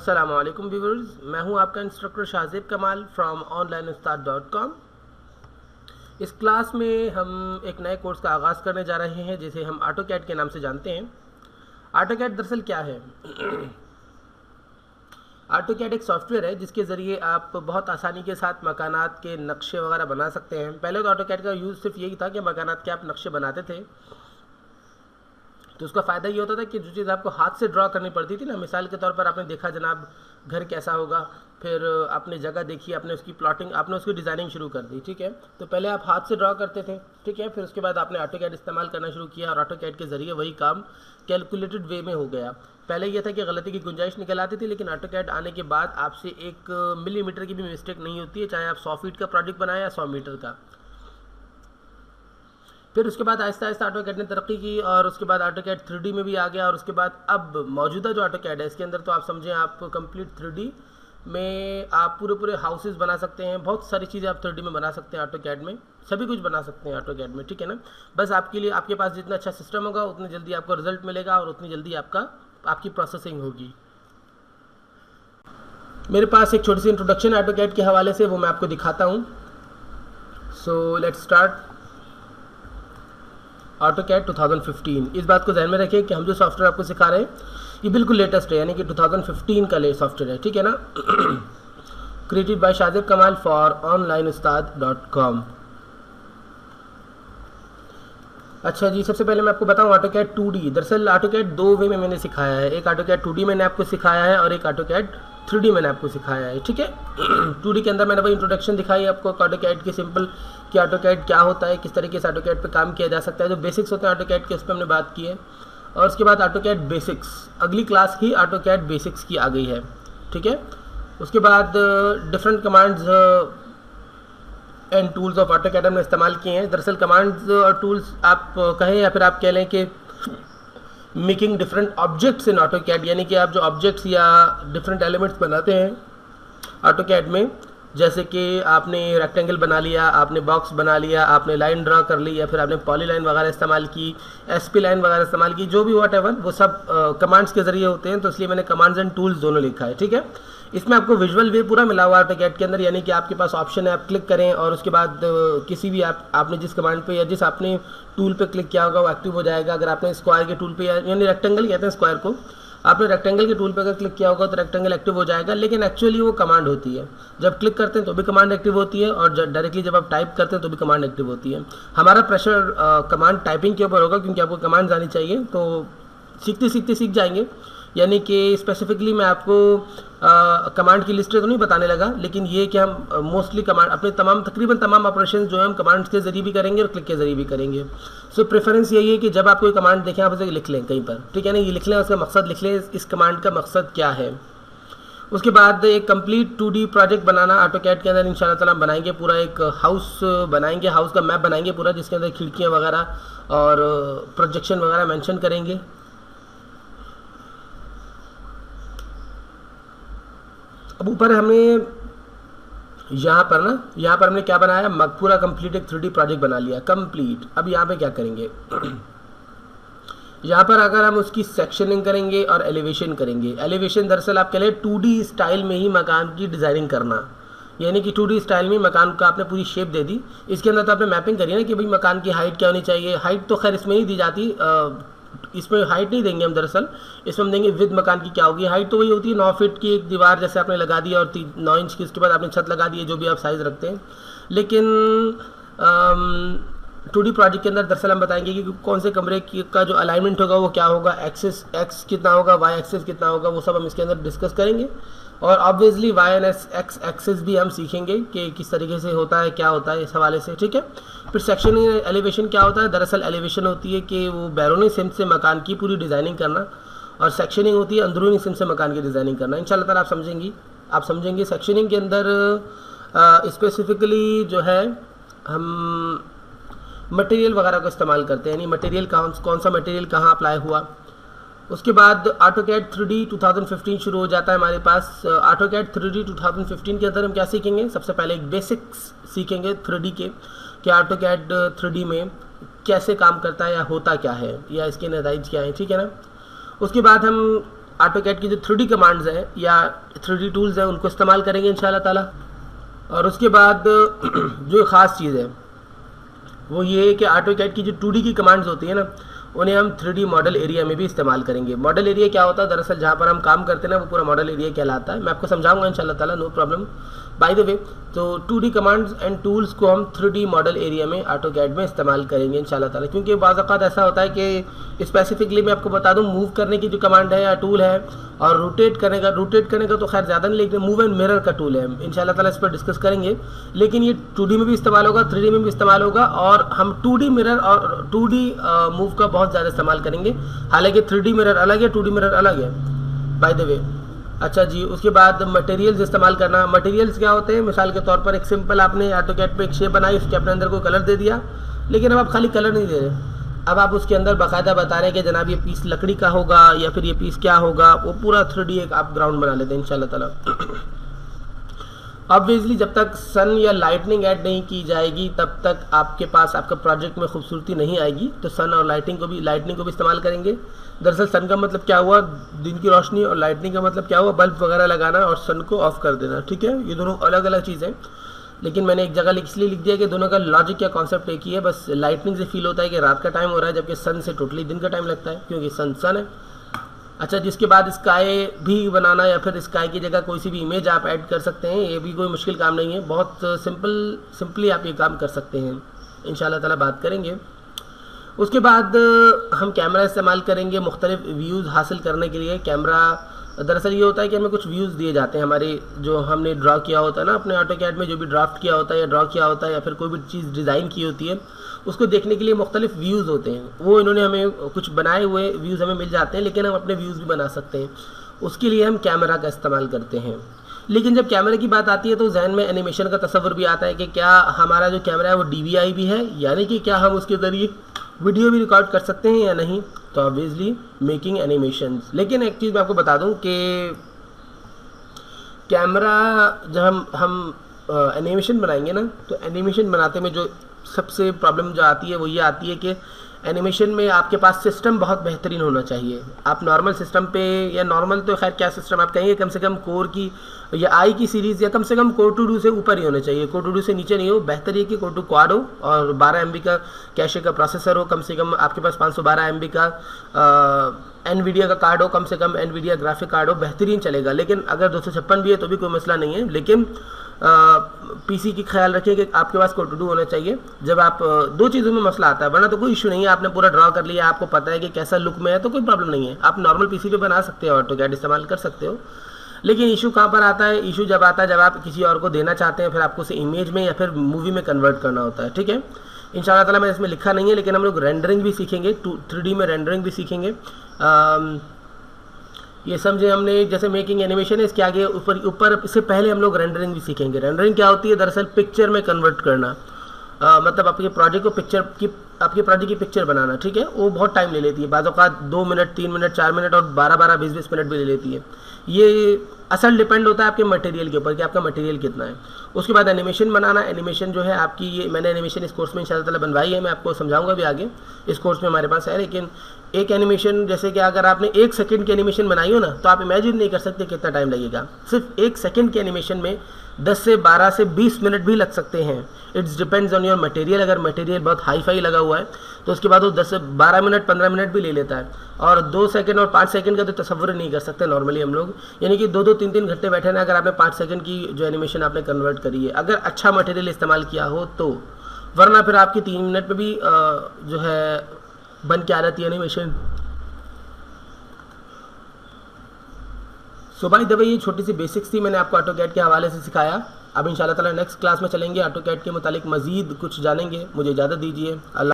अस्सलाम वालेकुम व्यूअर्स, मैं हूं आपका इंस्ट्रक्टर शाहजेब कमाल फ्रॉम onlineustaad.com। इस क्लास में हम एक नए कोर्स का आगाज़ करने जा रहे हैं जिसे हम ऑटोकैड के नाम से जानते हैं। ऑटोकैड दरअसल क्या है? ऑटोकैड एक सॉफ्टवेयर है जिसके ज़रिए आप बहुत आसानी के साथ मकानात के नक्शे वगैरह बना सकते हैं। पहले तो ऑटोकैड का यूज़ सिर्फ यही था कि मकानात के आप नक्शे बनाते थे, तो उसका फ़ायदा ये होता था कि जो चीज़ आपको हाथ से ड्रॉ करनी पड़ती थी ना, मिसाल के तौर पर आपने देखा जनाब घर कैसा होगा, फिर आपने जगह देखी, आपने उसकी प्लॉटिंग, आपने उसकी डिज़ाइनिंग शुरू कर दी, ठीक है। तो पहले आप हाथ से ड्रॉ करते थे, ठीक है, फिर उसके बाद आपने ऑटोकैड इस्तेमाल करना शुरू किया और ऑटोकैड के ज़रिए वही काम कैलकुलेटेड वे में हो गया। पहले यह था कि गलती की गुंजाइश निकल आती थी, लेकिन ऑटोकैड आने के बाद आपसे 1 मिलीमीटर की भी मिस्टेक नहीं होती है, चाहे आप 100 फीट का प्रोजेक्ट बनाएं या 100 मीटर का। फिर उसके बाद आहिस्ता आहिस्ता ऑटोकैड ने तरक्की की और उसके बाद ऑटोकैड 3D में भी आ गया। और उसके बाद अब मौजूदा जो ऑटोकैड है इसके अंदर तो आप समझें आप कंप्लीट 3D में आप पूरे हाउसेस बना सकते हैं, बहुत सारी चीज़ें आप 3D में बना सकते हैं ऑटोकैड में, सभी कुछ बना सकते हैं ऑटोकैड में, ठीक है ना। बस आपके लिए आपके पास जितना अच्छा सिस्टम होगा उतनी जल्दी आपको रिजल्ट मिलेगा और उतनी जल्दी आपकी प्रोसेसिंग होगी। मेरे पास एक छोटी सी इंट्रोडक्शन ऑटोकैड के हवाले से, वो मैं आपको दिखाता हूँ। So let's start. ऑटोकैड 2015, इस बात को ध्यान में रखिए कि हम जो सॉफ्टवेयर आपको सिखा रहे हैं ये बिल्कुल लेटेस्ट है, यानी कि 2015 का सॉफ्टवेयर है, ठीक है ना। क्रिएटेड बाय शाहजेब कमाल फॉर onlineustaad.com। अच्छा जी, सबसे पहले मैं आपको बताऊं ऑटोकैड 2D। दरअसल ऑटोकैड 2 वे में मैंने सिखाया है, एक ऑटोकैड 2D मैंने आपको सिखाया है और एक ऑटोकैड 3D मैंने आपको सिखाया है, ठीक है। 2D के अंदर मैंने वही इंट्रोडक्शन दिखाई आपको ऑटोकैड की, सिंपल कि ऑटोकैड क्या होता है, किस तरीके से ऑटोकैड पे काम किया जा सकता है, जो बेसिक्स होते हैं ऑटोकैड के उस पर हमने बात की है। और उसके बाद ऑटोकैड बेसिक्स, अगली क्लास ही ऑटोकैड बेसिक्स की आ गई है, ठीक है। उसके बाद different commands and tools of AutoCAD हमने इस्तेमाल किए हैं। दरअसल कमांड्स और टूल्स आप कहें या फिर आप कह लें कि making different objects in AutoCAD, यानी कि आप जो ऑब्जेक्ट्स या डिफरेंट एलिमेंट्स बनाते हैं ऑटोकैड में, जैसे कि आपने रेक्टेंगल बना लिया, आपने बॉक्स बना लिया, आपने लाइन ड्रा कर ली, या फिर आपने पॉली लाइन वगैरह इस्तेमाल की, एसपी लाइन वगैरह इस्तेमाल की, जो भी व्हाटएवर, वो सब कमांड्स के ज़रिए होते हैं। तो इसलिए मैंने कमांड्स एंड टूल्स दोनों लिखा है, ठीक है। इसमें आपको विजुअल वे पूरा मिला हुआ है ऑटोकैड के अंदर, यानी कि आपके पास ऑप्शन है, आप क्लिक करें और उसके बाद किसी भी आपने जिस कमांड पे या जिस आपने टूल पे क्लिक किया होगा वो एक्टिव हो जाएगा। अगर आपने स्क्वायर के टूल पे, यानी रेक्टेंगल कहते हैं स्क्वायर को, आपने रेक्टेंगल के टूल पे अगर क्लिक किया होगा तो रेक्टेंगल एक्टिव हो जाएगा, लेकिन एक्चुअली वो कमांड होती है। जब क्लिक करते हैं तो भी कमांड एक्टिव होती है और डायरेक्टली जब आप टाइप करते हैं तो भी कमांड एक्टिव होती है। हमारा प्रेशर कमांड टाइपिंग के ऊपर होगा, क्योंकि आपको कमांड आनी चाहिए, तो सीखते सीखते सीख जाएंगे। यानी कि स्पेसिफिकली मैं आपको कमांड की लिस्ट तो नहीं बताने लगा, लेकिन ये कि हम मोस्टली कमांड अपने तकरीबन तमाम ऑपरेशन जो है हम कमांड्स के ज़रिए भी करेंगे और क्लिक के ज़रिए भी करेंगे। सो प्रेफरेंस यही है कि जब आप कोई कमांड देखें आप उसे लिख लें कहीं पर, ठीक है ना, ये लिख लें, उसका मकसद लिख लें, इस कमांड का मकसद क्या है। उसके बाद एक कंप्लीट 2D प्रोजेक्ट बनाना ऑटोकैड के अंदर इंशाल्लाह ताला बनाएंगे, पूरा एक हाउस बनाएंगे, हाउस का मैप बनाएंगे पूरा, जिसके अंदर खिड़कियाँ वगैरह और प्रोजेक्शन वगैरह मेंशन करेंगे। अब ऊपर हमने यहाँ पर हमने क्या बनाया, पूरा कंप्लीट एक 3D प्रोजेक्ट बना लिया कंप्लीट। अब यहाँ पे क्या करेंगे, यहाँ पर अगर हम उसकी सेक्शनिंग करेंगे और एलिवेशन करेंगे। एलिवेशन दरअसल आप कह लें 2D स्टाइल में ही मकान की डिज़ाइनिंग करना, यानी कि 2D स्टाइल में मकान का आपने पूरी शेप दे दी। इसके अंदर तो आपने मैपिंग करी ना कि भाई मकान की हाइट क्या होनी चाहिए। हाइट तो खैर इसमें ही दी जाती, इसमें हाइट नहीं देंगे हम, दरअसल इसमें हम देंगे विद मकान की क्या होगी। हाइट तो वही होती है 9 फीट की एक दीवार जैसे आपने लगा दी और 9 इंच की, उसके बाद आपने छत लगा दी है, जो भी आप साइज़ रखते हैं। लेकिन 2D प्रोजेक्ट के अंदर दरअसल हम बताएंगे कि कौन से कमरे का जो अलाइनमेंट होगा वो क्या होगा, एक्सिस एक्स कितना होगा, वाई एक्सिस कितना होगा, वो सब हम इसके अंदर डिस्कस करेंगे। और obviously Y and X axis भी हम सीखेंगे कि किस तरीके से होता है, क्या होता है इस हवाले से, ठीक है। फिर सेक्शन एलिवेशन क्या होता है, दरअसल एलिवेशन होती है कि वो बैरूनी सिमत से मकान की पूरी डिज़ाइनिंग करना, और सेक्शनिंग होती है अंदरूनी सिमत से मकान की डिज़ाइनिंग करना। इंशाल्लाह ताला आप समझेंगे। सेक्शनिंग के अंदर स्पेसिफिकली जो है हम मटेरियल वगैरह को इस्तेमाल करते हैं, यानी मटेरियल कौन सा मटेरियल कहाँ अप्लाई हुआ। उसके बाद ऑटोकैड 3D 2015 शुरू हो जाता है हमारे पास। ऑटोकैड 3D 2015 के अंदर हम क्या सीखेंगे, सबसे पहले एक बेसिक्स सीखेंगे 3D के, कि ऑटोकैड 3D में कैसे काम करता है या होता क्या है या इसके नतीजे क्या हैं, ठीक है ना। उसके बाद हम ऑटो कैड की जो 3D कमांड्स हैं या 3D टूल्स हैं उनको इस्तेमाल करेंगे इंशाल्लाह ताला। और उसके बाद जो ख़ास चीज़ है वो ये है कि ऑटो कैड की जो 2D की कमांड्स होती है ना, उन्हें हम 3D मॉडल एरिया में भी इस्तेमाल करेंगे। मॉडल एरिया क्या होता है, दरअसल जहाँ पर हम काम करते हैं ना वो पूरा मॉडल एरिया कहलाता है। मैं आपको समझाऊंगा इंशाल्लाह ताला, no problem. By the way, तो 2D कमांड्स एंड टूल्स को हम 3D मॉडल एरिया में ऑटो कैड में इस्तेमाल करेंगे इंशाल्लाह ताला, क्योंकि बाज़ औक़ात ऐसा होता है कि स्पेसिफिकली मैं आपको बता दूं, मूव करने की जो कमांड है या टूल है और रोटेट करने का तो खैर ज़्यादा नहीं, लेकिन मूव एंड मिरर का टूल है, इंशाल्लाह ताला इस पर डिस्कस करेंगे। लेकिन ये 2D में भी इस्तेमाल होगा, 3D में भी इस्तेमाल होगा, और हम 2D मिरर और 2D मूव का बहुत ज़्यादा इस्तेमाल करेंगे। हालांकि 3D मिरर अलग है, 2D मिरर अलग है बाय द वे। अच्छा जी, उसके बाद मटेरियल्स इस्तेमाल करना। मटेरियल्स क्या होते हैं, मिसाल के तौर पर एक सिंपल आपने ऑटो कैड पे एक शेप बनाई, उसके अपने अंदर कोई कलर दे दिया, लेकिन अब आप खाली कलर नहीं दे रहे, अब आप उसके अंदर बाकायदा बता रहे हैं कि जनाब ये पीस लकड़ी का होगा या फिर ये पीस क्या होगा, वो पूरा 3D एक आप ग्राउंड बना लेते हैं इंशाल्लाह ताला। ऑब्वियसली जब तक सन या लाइटनिंग ऐड नहीं की जाएगी तब तक आपके पास आपका प्रोजेक्ट में खूबसूरती नहीं आएगी, तो सन और लाइटनिंग को भी इस्तेमाल करेंगे। दरअसल सन का मतलब क्या हुआ, दिन की रोशनी, और लाइटनिंग का मतलब क्या हुआ, बल्ब वगैरह लगाना और सन को ऑफ कर देना, ठीक है। ये दोनों अलग अलग चीज़ें, लेकिन मैंने एक जगह इसलिए लिख दिया कि दोनों का लॉजिक या कॉन्सेप्ट एक ही है। बस लाइटनिंग से फील होता है कि रात का टाइम हो रहा है, जबकि सन से टोटली दिन का टाइम लगता है, क्योंकि सन है। अच्छा, जिसके बाद स्काई भी बनाना या फिर स्काई की जगह कोई सी भी इमेज आप ऐड कर सकते हैं, ये भी कोई मुश्किल काम नहीं है, बहुत सिंपली आप ये काम कर सकते हैं, इंशाल्लाह ताला बात करेंगे। उसके बाद हम कैमरा इस्तेमाल करेंगे मुख्तलिफ व्यूज़ हासिल करने के लिए। कैमरा दरअसल ये होता है कि हमें कुछ व्यूज़ दिए जाते हैं, हमारे जो हमने ड्रा किया होता है ना अपने ऑटो कैड में, जो भी ड्राफ्ट किया होता है या ड्रा किया होता है या फिर कोई भी चीज़ डिज़ाइन की होती है, उसको देखने के लिए मुख्तलिफ व्यूज़ होते हैं। वो इन्होंने हमें कुछ बनाए हुए व्यूज़ हमें मिल जाते हैं, लेकिन हम अपने व्यूज़ भी बना सकते हैं, उसके लिए हम कैमरा का इस्तेमाल करते हैं। लेकिन जब कैमरे की बात आती है तो जहन में एनिमेशन का तस्वुर भी आता है कि क्या हमारा जो कैमरा है वो DVI भी है, यानी कि क्या हम उसके ज़रिए वीडियो भी रिकॉर्ड कर सकते हैं या नहीं, तो ऑब्वियसली मेकिंग एनिमेशंस। लेकिन एक चीज़ मैं आपको बता दूं कि कैमरा जब हम एनिमेशन बनाएंगे ना, तो एनिमेशन बनाते में जो सबसे प्रॉब्लम जो आती है वो ये आती है कि एनिमेशन में आपके पास सिस्टम बहुत बेहतरीन होना चाहिए। आप नॉर्मल सिस्टम पे, या नॉर्मल तो खैर क्या सिस्टम आप कहेंगे, कम से कम कोर की या आई की सीरीज़, या कम से कम कोर 2 से ऊपर ही होने चाहिए, कोर 2 से नीचे नहीं हो। बेहतर ये कि कोर 2 क्वाड हो और 12 MB का कैशे का प्रोसेसर हो, कम से कम आपके पास 512 MB का NVIDIA का कार्ड हो, कम से कम NVIDIA ग्राफिक कार्ड हो, बेहतरीन चलेगा। लेकिन अगर 256 भी है तो भी कोई मसला नहीं है, लेकिन PC की ख्याल रखिए कि आपके पास कोर 2 होना चाहिए। जब आप दो चीज़ों में मसला आता है, वरना तो कोई इशू नहीं है, आपने पूरा ड्रा कर लिया, आपको पता है कि कैसा लुक में है, तो कोई प्रॉब्लम नहीं है, आप नॉर्मल PC पे बना सकते हो, ऑटो कैड इस्तेमाल कर सकते हो। लेकिन इशू कहाँ पर आता है, इशू जब आता है जब आप किसी और को देना चाहते हैं, फिर आपको उसे इमेज में या फिर मूवी में कन्वर्ट करना होता है, ठीक है। इंशाल्लाह ताला मैं इसमें लिखा नहीं है, लेकिन हम लोग रेंडरिंग भी सीखेंगे, 3D में रेंडरिंग भी सीखेंगे। ये समझे हमने, जैसे मेकिंग एनिमेशन है, इसके आगे ऊपर इससे पहले हम लोग रेंडरिंग भी सीखेंगे। रेंडरिंग क्या होती है, दरअसल पिक्चर में कन्वर्ट करना, मतलब आपके प्रोजेक्ट को आपके प्रोजेक्ट की पिक्चर बनाना, ठीक है। वो बहुत टाइम ले लेती है, बाज़ औक़ात 2 मिनट, 3 मिनट, 4 मिनट और 12-12, 20-20 मिनट भी ले लेती है। ये असल डिपेंड होता है आपके मटेरियल के ऊपर कि आपका मटेरियल कितना है। उसके बाद एनिमेशन बनाना, एनिमेशन जो है आपकी, ये मैंने एनिमेशन इस कोर्स में इंशाल्लाह ताला बनवाई है, मैं आपको समझाऊंगा भी आगे, इस कोर्स में हमारे पास है। लेकिन एक एनिमेशन, जैसे कि अगर आपने 1 सेकंड की एनिमेशन बनाई हो ना, तो आप इमेजिन नहीं कर सकते कितना टाइम लगेगा। सिर्फ 1 सेकंड के एनिमेशन में 10 से 12 से 20 मिनट भी लग सकते हैं। It's depends on your material. अगर मटेरियल बहुत हाई फाई लगा हुआ है तो उसके बाद वो 10 से 12 मिनट, 15 मिनट भी ले लेता है। और 2 सेकंड और 5 सेकंड का तो तस्वुर नहीं कर सकते नॉर्मली हम लोग, यानी कि 2-2, 3-3 घंटे बैठे ना, अगर आपने 5 सेकंड की जो एनिमेशन आपने कन्वर्ट करी है, अगर अच्छा मटेरियल इस्तेमाल किया हो तो, वरना फिर आपकी 3 मिनट में भी जो है बन के आ जाती है एनिमेशन। सो बाय द वे, ये छोटी सी बेसिक्स थी, मैंने आपको ऑटो कैड के हवाले से सिखाया। अब इंशाल्लाह ताला नेक्स्ट क्लास में चलेंगे, ऑटो कैड के मुतालिक मज़ीद कुछ जानेंगे। मुझे इजाज़त दीजिए। अल्लाह।